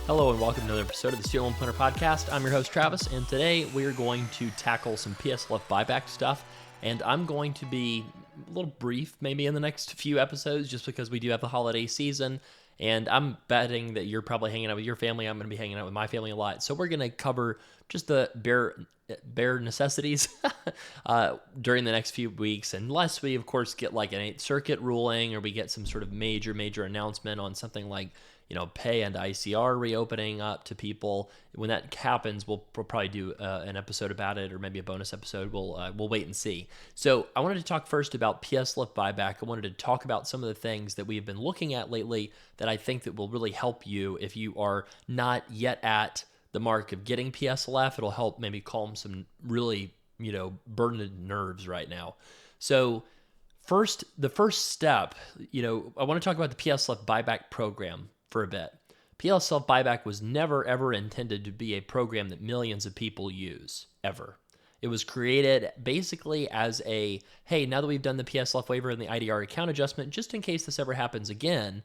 Hello and welcome to another episode of the Student Loan Planner Podcast. I'm your host Travis, and today we are going to tackle some PSLF buyback stuff. And I'm going to be a little brief maybe in the next few episodes just because we do have the holiday season. And I'm betting that you're probably hanging out with your family. I'm going to be hanging out with my family a lot. So we're going to cover just the bare necessities during the next few weeks, unless we, of course, get like an 8th Circuit ruling or we get some sort of major announcement on something like, pay and ICR reopening up to people. When that happens, we'll probably do an episode about it, or maybe a bonus episode. We'll wait and see. So I wanted to talk first about PSLF buyback. I wanted to talk about some of the things that we've been looking at lately that I think that will really help you if you are not yet at the mark of getting PSLF. It'll help maybe calm some really, burdened nerves right now. So the first step, I want to talk about the PSLF buyback program for a bit. PSLF buyback was never ever intended to be a program that millions of people use, ever. It was created basically as hey, now that we've done the PSLF waiver and the IDR account adjustment, just in case this ever happens again,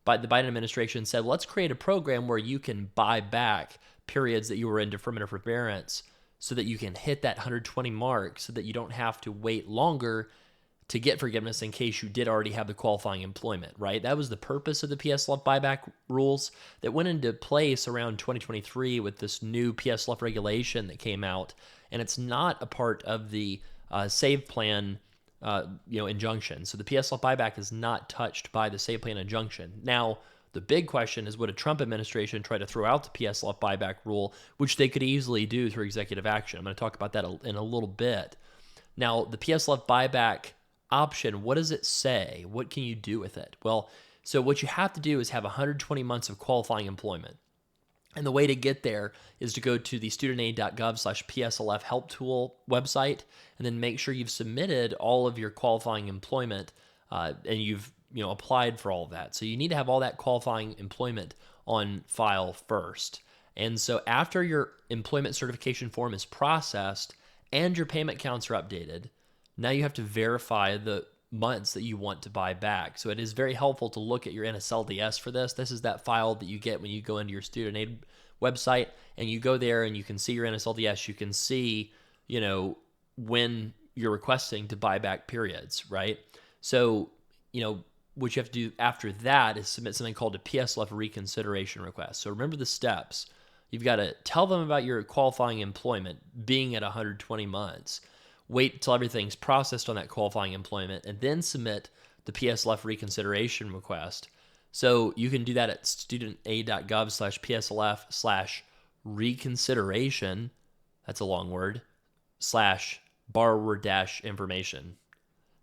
but the Biden administration said, let's create a program where you can buy back periods that you were in deferment or forbearance so that you can hit that 120 mark so that you don't have to wait longer to get forgiveness in case you did already have the qualifying employment, right? That was the purpose of the PSLF buyback rules that went into place around 2023 with this new PSLF regulation that came out, and it's not a part of the SAVE plan injunction. So the PSLF buyback is not touched by the SAVE plan injunction. Now, the big question is, would a Trump administration try to throw out the PSLF buyback rule, which they could easily do through executive action? I'm going to talk about that in a little bit. Now, the PSLF buyback option, what does it say? What can you do with it? Well, so what you have to do is have 120 months of qualifying employment. And the way to get there is to go to the studentaid.gov/PSLF help tool website and then make sure you've submitted all of your qualifying employment and you've applied for all of that. So you need to have all that qualifying employment on file first. And so after your employment certification form is processed and your payment counts are updated, now you have to verify the months that you want to buy back. So it is very helpful to look at your NSLDS for this. This is that file that you get when you go into your student aid website and you go there and you can see your NSLDS. You can see, when you're requesting to buy back periods, right? So, what you have to do after that is submit something called a PSLF reconsideration request. So remember the steps. You've got to tell them about your qualifying employment being at 120 months. Wait until everything's processed on that qualifying employment, and then submit the PSLF reconsideration request. So you can do that at studentaid.gov/PSLF/reconsideration, that's a long word, /borrower-information.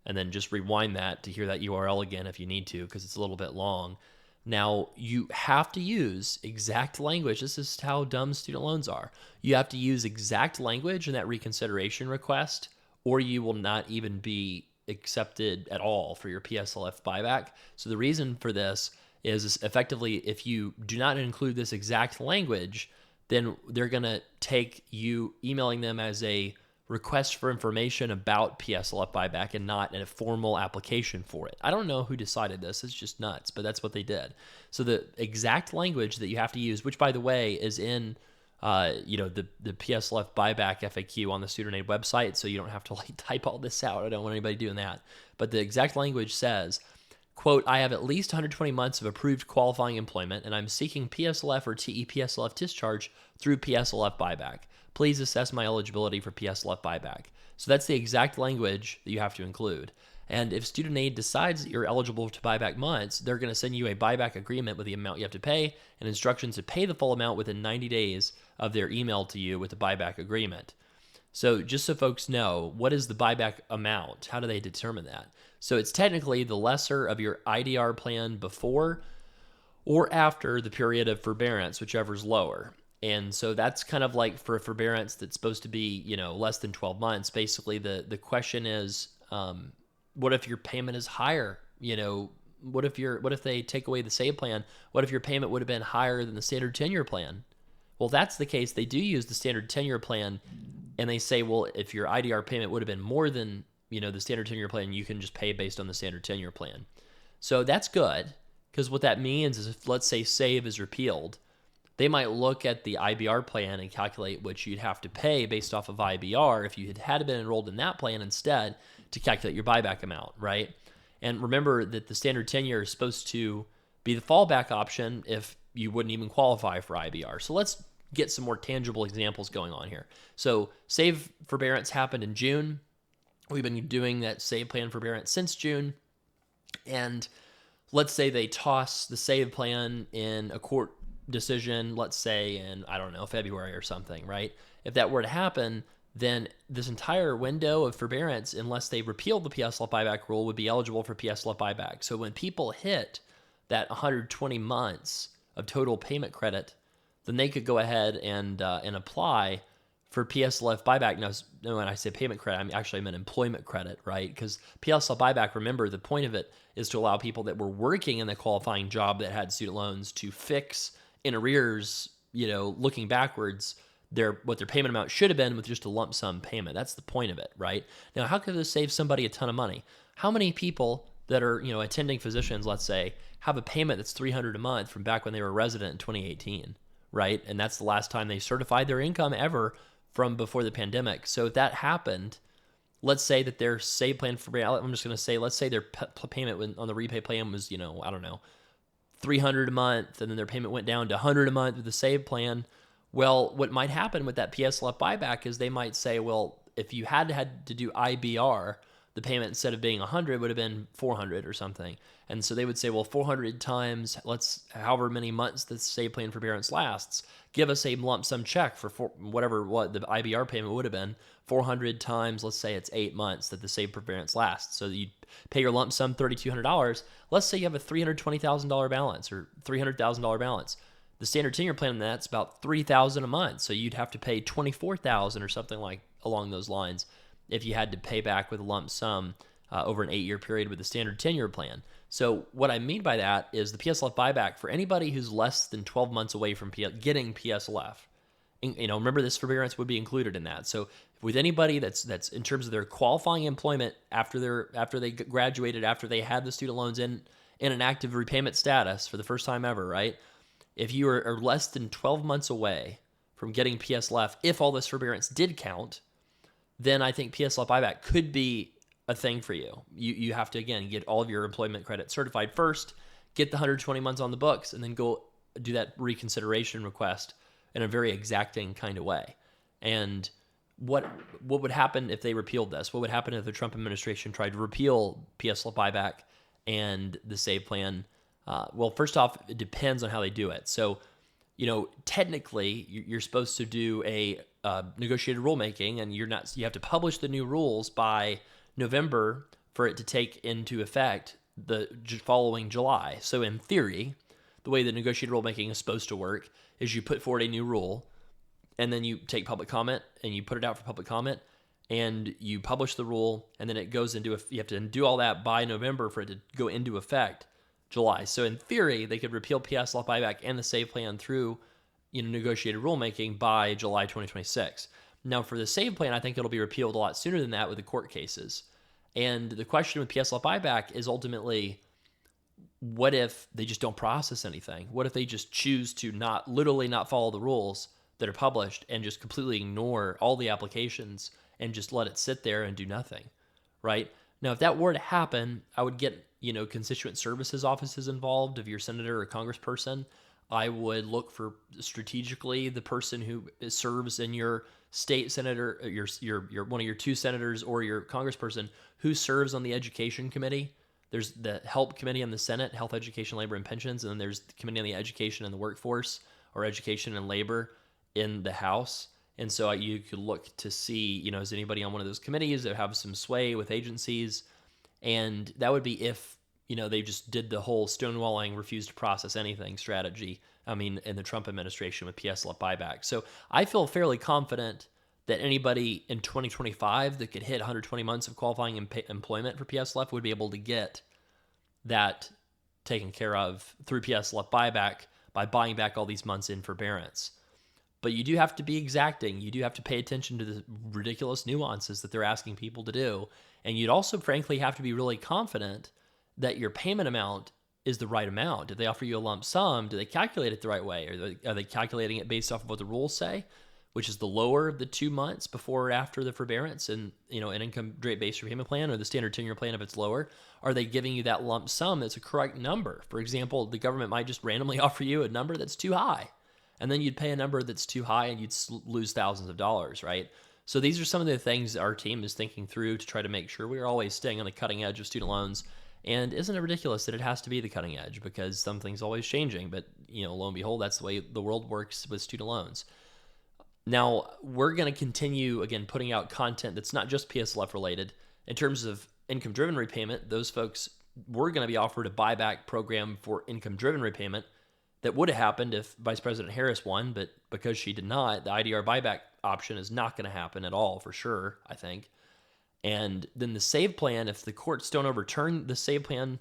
And then just rewind that to hear that URL again if you need to, because it's a little bit long. Now, you have to use exact language. This is how dumb student loans are. You have to use exact language in that reconsideration request, or you will not even be accepted at all for your PSLF buyback. So the reason for this is effectively, if you do not include this exact language, then they're going to take you emailing them as a request for information about PSLF buyback and not a formal application for it. I don't know who decided this. It's just nuts, but that's what they did. So the exact language that you have to use, which by the way is in the PSLF buyback FAQ on the student aid website, so you don't have to type all this out. I don't want anybody doing that. But the exact language says, quote, I have at least 120 months of approved qualifying employment, and I'm seeking PSLF or TE-PSLF discharge through PSLF buyback. Please assess my eligibility for PSLF buyback. So that's the exact language that you have to include. And if student aid decides that you're eligible to buy back months, they're going to send you a buyback agreement with the amount you have to pay and instructions to pay the full amount within 90 days of their email to you with the buyback agreement. So just so folks know, what is the buyback amount? How do they determine that? So it's technically the lesser of your IDR plan before or after the period of forbearance, whichever's lower. And so that's kind of like for a forbearance that's supposed to be, less than 12 months. Basically, the question is, what if your payment is higher? What if they take away the SAVE plan? What if your payment would have been higher than the standard 10-year plan? Well, that's the case. They do use the standard 10-year plan, and they say, well, if your IDR payment would have been more than, the standard 10-year plan, you can just pay based on the standard 10-year plan. So that's good, because what that means is if, let's say, SAVE is repealed, they might look at the IBR plan and calculate what you'd have to pay based off of IBR if you had been enrolled in that plan instead to calculate your buyback amount, right? And remember that the standard tenure is supposed to be the fallback option if you wouldn't even qualify for IBR. So let's get some more tangible examples going on here. So save forbearance happened in June. We've been doing that save plan forbearance since June. And let's say they toss the save plan in a court decision, let's say in, I don't know, February or something, right? If that were to happen, then this entire window of forbearance, unless they repeal the PSLF buyback rule, would be eligible for PSLF buyback. So when people hit that 120 months of total payment credit, then they could go ahead and apply for PSLF buyback. Now, when I say payment credit, I meant employment credit, right? Because PSLF buyback, remember, the point of it is to allow people that were working in the qualifying job that had student loans to fix in arrears, looking backwards, what their payment amount should have been with just a lump sum payment. That's the point of it, right? Now, how could this save somebody a ton of money? How many people that are, attending physicians, let's say, have a payment that's $300 a month from back when they were a resident in 2018, right? And that's the last time they certified their income ever from before the pandemic. So if that happened, let's say that their save plan for, I'm just going to say, let's say their payment on the repay plan was, I don't know, $300 a month, and then their payment went down to $100 a month with the save plan. Well, what might happen with that PSLF buyback is they might say, well, if you had to do IBR, the payment instead of being 100 would have been 400 or something. And so they would say, well, 400 times, however many months the save plan forbearance lasts, give us a lump sum check for what the IBR payment would have been. 400 times, let's say it's 8 months that the save forbearance lasts. So you pay your lump sum $3,200. Let's say you have a $320,000 balance or $300,000 balance. The standard tenure plan on that's about $3,000 a month. So you'd have to pay $24,000 or something like along those lines if you had to pay back with a lump sum over an 8-year period with the standard tenure plan. So what I mean by that is the PSLF buyback for anybody who's less than 12 months away from getting PSLF. Remember this forbearance would be included in that. So with anybody that's in terms of their qualifying employment after they graduated, after they had the student loans in an active repayment status for the first time ever, right? If you are less than 12 months away from getting PSLF, if all this forbearance did count, then I think PSLF buyback could be a thing for you. You have to, again, get all of your employment credit certified first, get the 120 months on the books, and then go do that reconsideration request in a very exacting kind of way. And what would happen if they repealed this? What would happen if the Trump administration tried to repeal PSLF buyback and the SAVE plan? Well, first off, it depends on how they do it. So, technically, you're supposed to do a negotiated rulemaking, and you have to publish the new rules by November for it to take into effect the following July. So, in theory, the way the negotiated rulemaking is supposed to work is you put forward a new rule, and then you take public comment, and you put it out for public comment, and you publish the rule, and then it goes into you have to do all that by November for it to go into effect July. So in theory, they could repeal PSLF buyback and the SAVE plan through negotiated rulemaking by July 2026. Now for the SAVE plan, I think it'll be repealed a lot sooner than that with the court cases. And the question with PSLF buyback is ultimately, what if they just don't process anything? What if they just choose to not follow the rules that are published and just completely ignore all the applications and just let it sit there and do nothing, right? Now, if that were to happen, I would get constituent services offices involved. If you're a senator or congressperson, I would look for strategically the person who serves in your state senator, your one of your two senators, or your congressperson who serves on the education committee. There's the HELP committee in the Senate, Health, Education, Labor, and Pensions, and then there's the committee on the Education and the Workforce, or Education and Labor, in the House. And so you could look to see, is anybody on one of those committees that have some sway with agencies? And that would be if, they just did the whole stonewalling, refused to process anything strategy, in the Trump administration with PSLF buyback. So I feel fairly confident that anybody in 2025 that could hit 120 months of qualifying employment for PSLF would be able to get that taken care of through PSLF buyback by buying back all these months in forbearance. But you do have to be exacting. You do have to pay attention to the ridiculous nuances that they're asking people to do. And you'd also, frankly, have to be really confident that your payment amount is the right amount? Did they offer you a lump sum? Do they calculate it the right way? Are they calculating it based off of what the rules say, which is the lower of the 2 months before or after the forbearance and, an income rate-based repayment plan, or the standard 10-year plan if it's lower? Are they giving you that lump sum that's a correct number? For example, the government might just randomly offer you a number that's too high, and then you'd pay a number that's too high and you'd lose thousands of dollars, right? So these are some of the things our team is thinking through to try to make sure we are always staying on the cutting edge of student loans. And isn't it ridiculous that it has to be the cutting edge, because something's always changing? But, lo and behold, that's the way the world works with student loans. Now, we're going to continue, again, putting out content that's not just PSLF related. In terms of income-driven repayment, those folks were going to be offered a buyback program for income-driven repayment that would have happened if Vice President Harris won, but because she did not, the IDR buyback option is not going to happen at all, for sure, I think. And then the SAVE plan, if the courts don't overturn the SAVE plan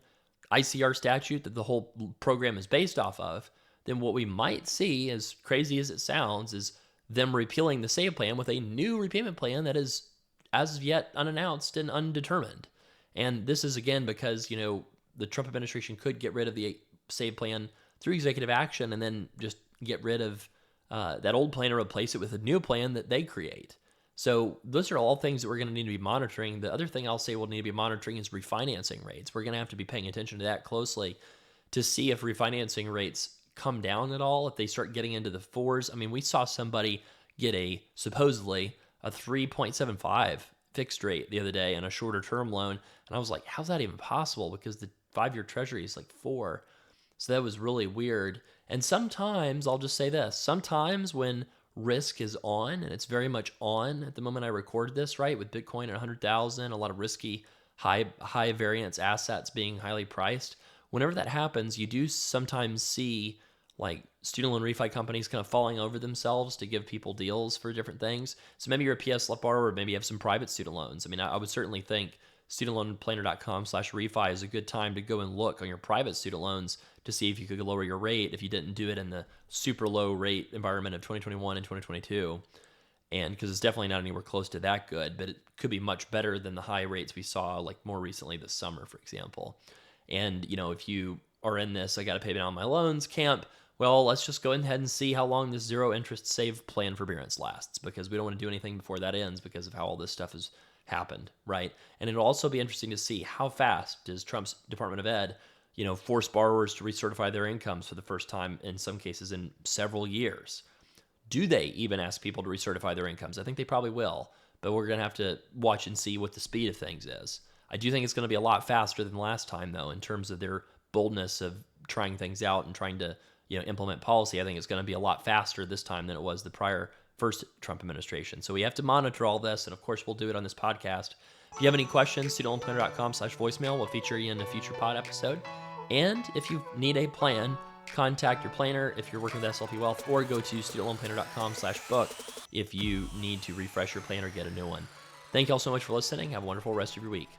ICR statute that the whole program is based off of, then what we might see, as crazy as it sounds, is them repealing the SAVE plan with a new repayment plan that is as of yet unannounced and undetermined. And this is, again, because, the Trump administration could get rid of the SAVE plan through executive action and then just get rid of that old plan and replace it with a new plan that they create. So those are all things that we're going to need to be monitoring. The other thing I'll say we'll need to be monitoring is refinancing rates. We're going to have to be paying attention to that closely to see if refinancing rates come down at all, if they start getting into the fours. I mean, we saw somebody get supposedly a 3.75 fixed rate the other day on a shorter term loan. And I was like, how's that even possible? Because the 5-year treasury is like 4. So that was really weird. And sometimes, I'll just say this, sometimes when risk is on, and it's very much on at the moment I recorded this, right, with Bitcoin at 100,000, a lot of risky high variance assets being highly priced. Whenever that happens, you do sometimes see like student loan refi companies kind of falling over themselves to give people deals for different things. So maybe you're a PSLF borrower, maybe you have some private student loans. I mean, I would certainly think studentloanplanner.com/refi is a good time to go and look on your private student loans to see if you could lower your rate if you didn't do it in the super low rate environment of 2021 and 2022. And because it's definitely not anywhere close to that good, but it could be much better than the high rates we saw like more recently this summer, for example. And, if you are in this, I got to pay down my loans camp, well, let's just go ahead and see how long this zero interest SAVE plan forbearance lasts, because we don't want to do anything before that ends because of how all this stuff has happened, right? And it'll also be interesting to see how fast does Trump's Department of Ed, force borrowers to recertify their incomes for the first time, in some cases in several years. Do they even ask people to recertify their incomes? I think they probably will, but we're going to have to watch and see what the speed of things is. I do think it's going to be a lot faster than last time, though, in terms of their boldness of trying things out and trying to, implement policy. I think it's going to be a lot faster this time than it was the first Trump administration. So we have to monitor all this, and of course, we'll do it on this podcast. If you have any questions, studentloanplanner.com/voicemail will feature you in a future pod episode. And if you need a plan, contact your planner if you're working with SLP Wealth, or go to studentloanplanner.com/book if you need to refresh your plan or get a new one. Thank you all so much for listening. Have a wonderful rest of your week.